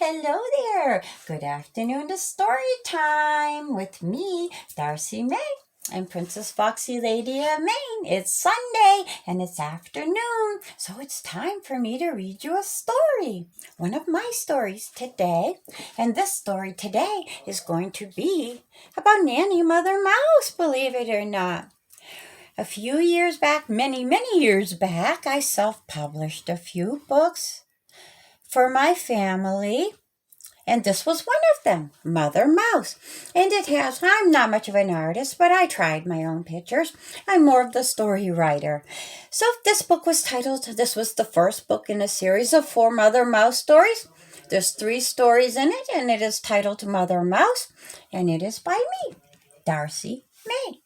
Hello there. Good afternoon to Storytime with me, Darcy May. I'm Princess Foxy Lady of Maine. It's Sunday and it's afternoon, so it's time for me to read you a story. One of my stories today. And this story today is going to be about Nanny Mother Mouse, believe it or not. A few years back, many years back, I self-published a few books for my family. And this was one of them, Mother Mouse. And I'm not much of an artist, but I tried my own pictures. I'm more of the story writer. So this was the first book in a series of 4 Mother Mouse stories. There's 3 stories in it, and it is titled Mother Mouse, and it is by me, Darcy May.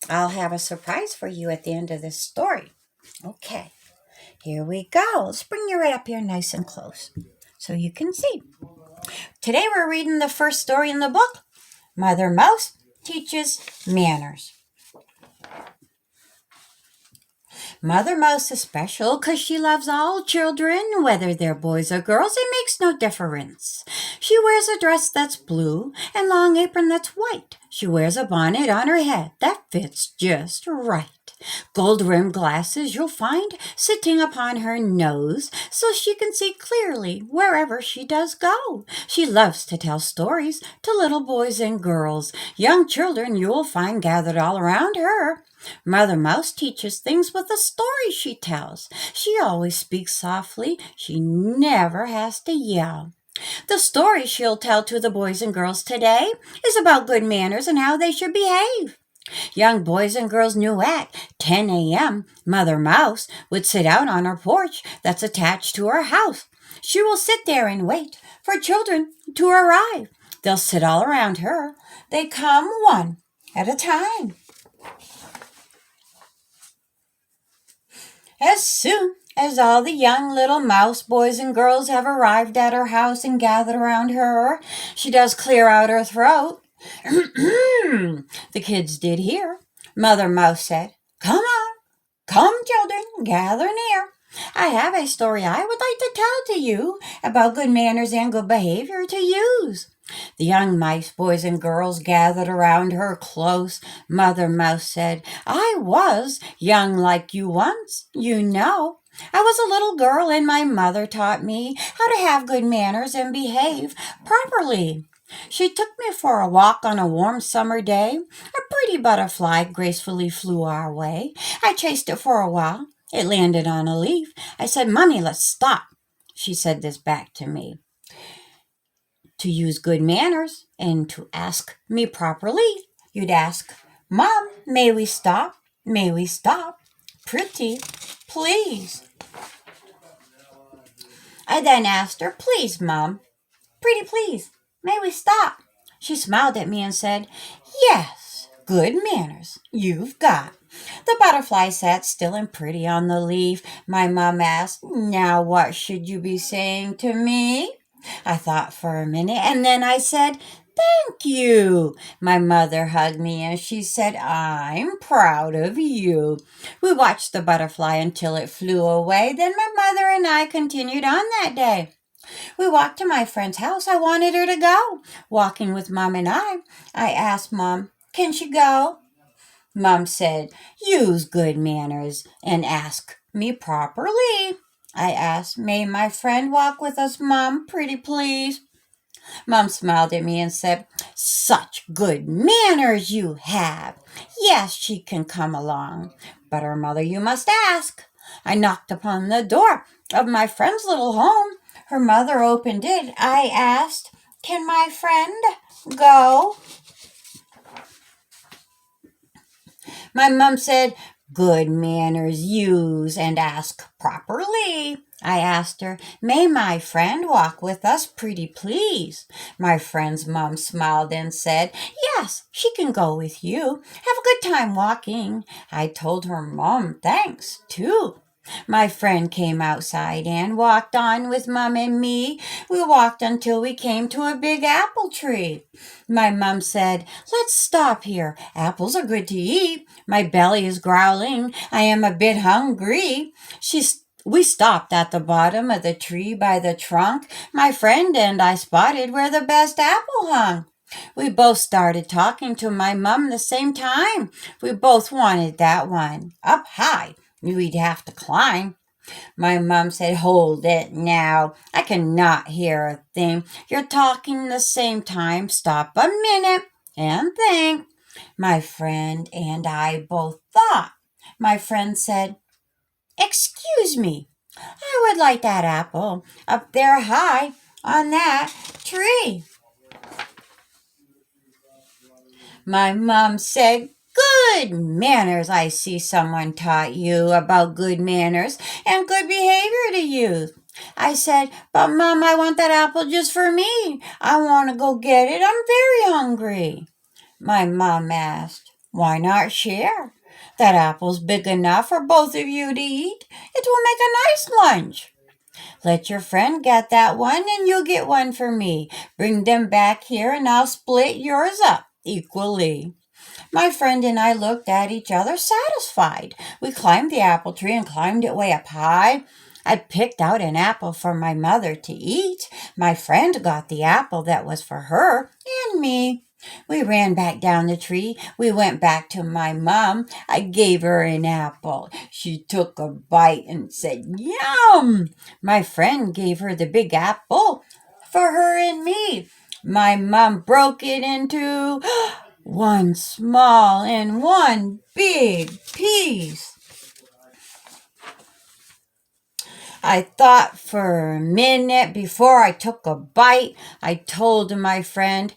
I'll have a surprise for you at the end of this story. Okay, here we go. Let's bring you right up here nice and close so you can see. Today we're reading the first story in the book, Mother Mouse Teaches Manners. Mother Mouse is special because she loves all children, whether they're boys or girls, it makes no difference. She wears a dress that's blue and long apron that's white. She wears a bonnet on her head that fits just right. Gold-rimmed glasses you'll find sitting upon her nose so she can see clearly wherever she does go. She loves to tell stories to little boys and girls. Young children you'll find gathered all around her. Mother Mouse teaches things with the story she tells. She always speaks softly. She never has to yell. The story she'll tell to the boys and girls today is about good manners and how they should behave. Young boys and girls knew at 10 a.m. Mother Mouse would sit out on her porch that's attached to her house. She will sit there and wait for children to arrive. They'll sit all around her. They come one at a time. As soon as all the young little mouse boys and girls have arrived at her house and gathered around her, she does clear out her throat. The kids did hear. Mother Mouse said, "Come on, come children, gather near. I have a story I would like to tell to you about good manners and good behavior to use." The young mice, boys and girls gathered around her close. Mother Mouse said, "I was young like you once, you know. I was a little girl and my mother taught me how to have good manners and behave properly. She took me for a walk on a warm summer day. A pretty butterfly gracefully flew our way. I chased it for a while. It landed on a leaf. I said, 'Mommy, let's stop.' She said this back to me. To use good manners and to ask me properly, you'd ask, 'Mom, may we stop? May we stop? Pretty, please.' I then asked her, 'Please, Mom, pretty please, may we stop?' She smiled at me and said, 'Yes, good manners you've got.' The butterfly sat still and pretty on the leaf. My mom asked, 'Now what should you be saying to me?' I thought for a minute, and then I said, 'Thank you.' My mother hugged me and she said, 'I'm proud of you.' We watched the butterfly until it flew away. Then my mother and I continued on that day. We walked to my friend's house. I wanted her to go. Walking with Mom and I asked Mom, 'Can she go?' Mom said, 'Use good manners and ask me properly.' I asked, 'May my friend walk with us, Mom, pretty please?' Mom smiled at me and said, 'Such good manners you have. Yes, she can come along. But her mother you must ask.' I knocked upon the door of my friend's little home. Her mother opened it. I asked, 'Can my friend go?' My mom said, 'Good manners use and ask properly.' I asked her, 'May my friend walk with us, pretty please?' My friend's mom smiled and said, 'Yes, she can go with you. Have a good time walking.' I told her Mom thanks, too. My friend came outside and walked on with Mom and me. We walked until we came to a big apple tree. My mom said, 'Let's stop here. Apples are good to eat. My belly is growling. I am a bit hungry.' She We stopped at the bottom of the tree by the trunk. My friend and I spotted where the best apple hung. We both started talking to my mum the same time. We both wanted that one. Up high. We'd have to climb. My mum said, "Hold it now. I cannot hear a thing. You're talking the same time. Stop a minute and think." My friend and I both thought. My friend said, "Excuse me, I would like that apple up there high on that tree." My mom said, "Good manners. I see someone taught you about good manners and good behavior to use." I said, "But Mom, I want that apple just for me. I want to go get it. I'm very hungry." My mom asked, "Why not share? That apple's big enough for both of you to eat. It will make a nice lunch. Let your friend get that one and you'll get one for me. Bring them back here and I'll split yours up equally." My friend and I looked at each other satisfied. We climbed the apple tree and climbed it way up high. I picked out an apple for my mother to eat. My friend got the apple that was for her and me. We ran back down the tree. We went back to my mom. I gave her an apple. She took a bite and said, "Yum!" My friend gave her the big apple for her and me. My mom broke it into one small and one big piece. I thought for a minute before I took a bite. I told my friend,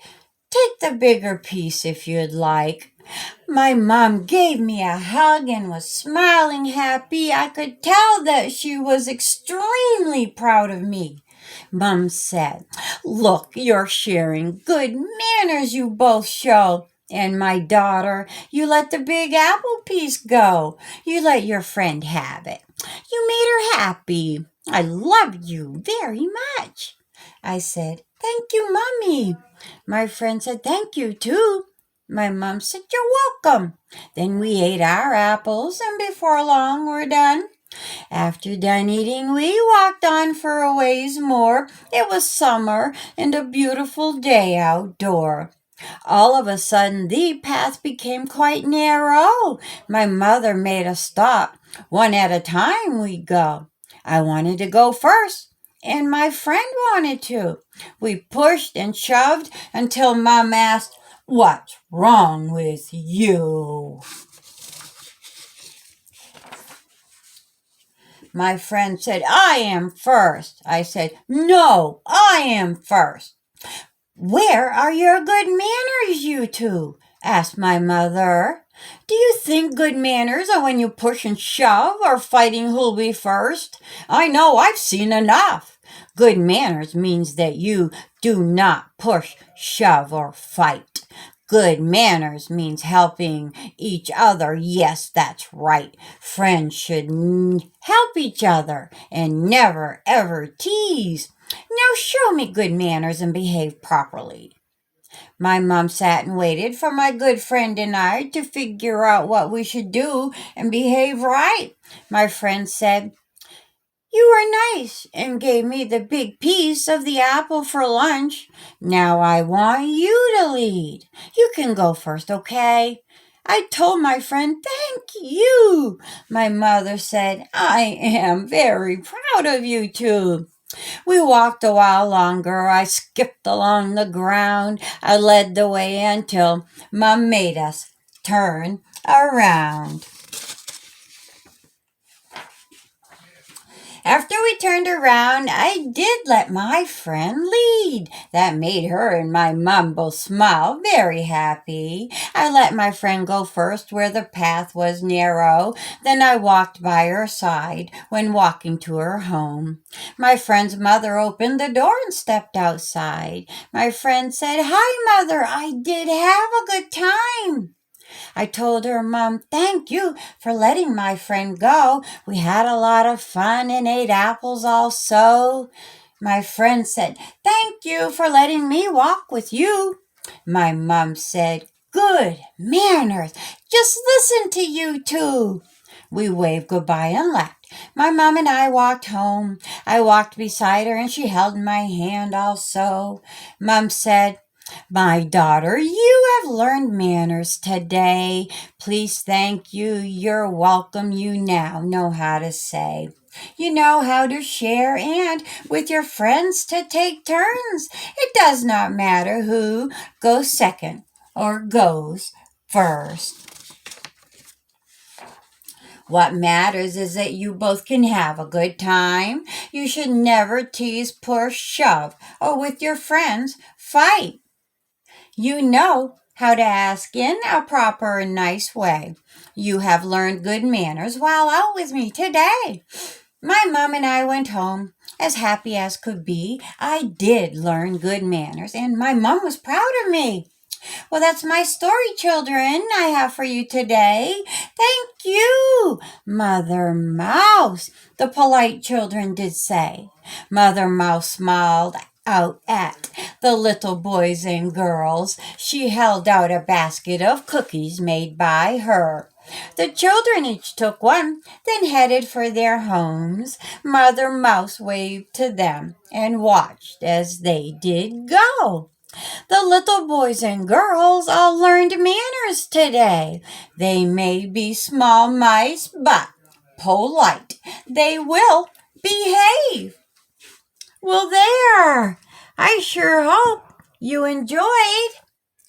"Take the bigger piece if you'd like." My mom gave me a hug and was smiling happy. I could tell that she was extremely proud of me. Mom said, "Look, you're sharing. Good manners you both show." And my daughter, you let the big apple piece go. You let your friend have it. You made her happy. I love you very much. I said, "Thank you, Mommy." My friend said, "Thank you, too." My mom said, "You're welcome." Then we ate our apples, and before long we're done. After done eating, we walked on for a ways more. It was summer and a beautiful day outdoor. All of a sudden, the path became quite narrow. My mother made us stop. One at a time we go. I wanted to go first, and my friend wanted to. We pushed and shoved until Mom asked, "What's wrong with you?" My friend said, "I am first." I said, "No, I am first." "Where are your good manners, you two?" asked my mother. "Do you think good manners are when you push and shove or fighting who'll be first? I know I've seen enough. Good manners means that you do not push, shove, or fight. Good manners means helping each other. Yes, that's right. Friends should help each other and never ever tease. Now show me good manners and behave properly." My mom sat and waited for my good friend and I to figure out what we should do and behave right. My friend said, "You were nice and gave me the big piece of the apple for lunch. Now I want you to lead. You can go first, okay?" I told my friend, "Thank you." My mother said, "I am very proud of you two." We walked a while longer. I skipped along the ground. I led the way until Mom made us turn around. After we turned around, I did let my friend lead. That made her and my mom both smile, very happy. I let my friend go first where the path was narrow. Then I walked by her side when walking to her home. My friend's mother opened the door and stepped outside. My friend said, "Hi, Mother. I did have a good time." I told her, "Mom, thank you for letting my friend go. We had a lot of fun and ate apples also." My friend said, "Thank you for letting me walk with you." My mom said, "Good manners. Just listen to you two." We waved goodbye and left. My mom and I walked home. I walked beside her and she held my hand also. Mom said, "My daughter, you have learned manners today. Please thank you. You're welcome. You now know how to say. You know how to share and with your friends to take turns. It does not matter who goes second or goes first. What matters is that you both can have a good time. You should never tease, push, shove, or with your friends fight. You know how to ask in a proper and nice way. You have learned good manners while out with me today." My mom and I went home as happy as could be. I did learn good manners, and my mom was proud of me. Well, that's my story, children, I have for you today. Thank you, Mother Mouse, the polite children did say. Mother Mouse smiled out at the little boys and girls. She held out a basket of cookies made by her. The children each took one, then headed for their homes. Mother Mouse waved to them and watched as they did go. The little boys and girls all learned manners today. They may be small mice, but polite. They will behave. Well, there. I sure hope you enjoyed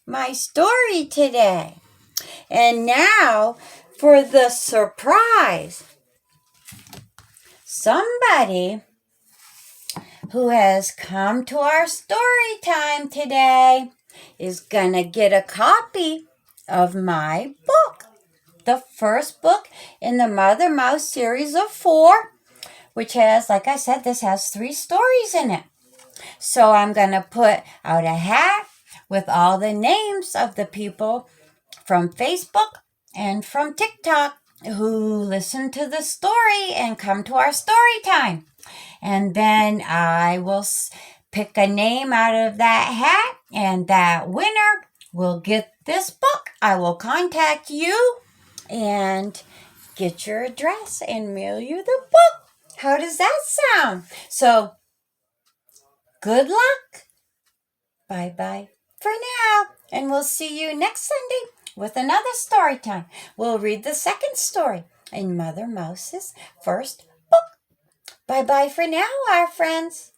my story today. And now for the surprise. Somebody who has come to our story time today is gonna get a copy of my book, the first book in the Mother Mouse series of 4, which has, like I said, this has 3 stories in it. So I'm gonna put out a hat with all the names of the people from Facebook and from TikTok who listen to the story and come to our story time. And then I will pick a name out of that hat, and that winner will get this book. I will contact you and get your address and mail you the book. How does that sound? So, good luck. Bye-bye for now. And we'll see you next Sunday with another story time. We'll read the second story in Mother Mouse's first book. Bye-bye for now, our friends.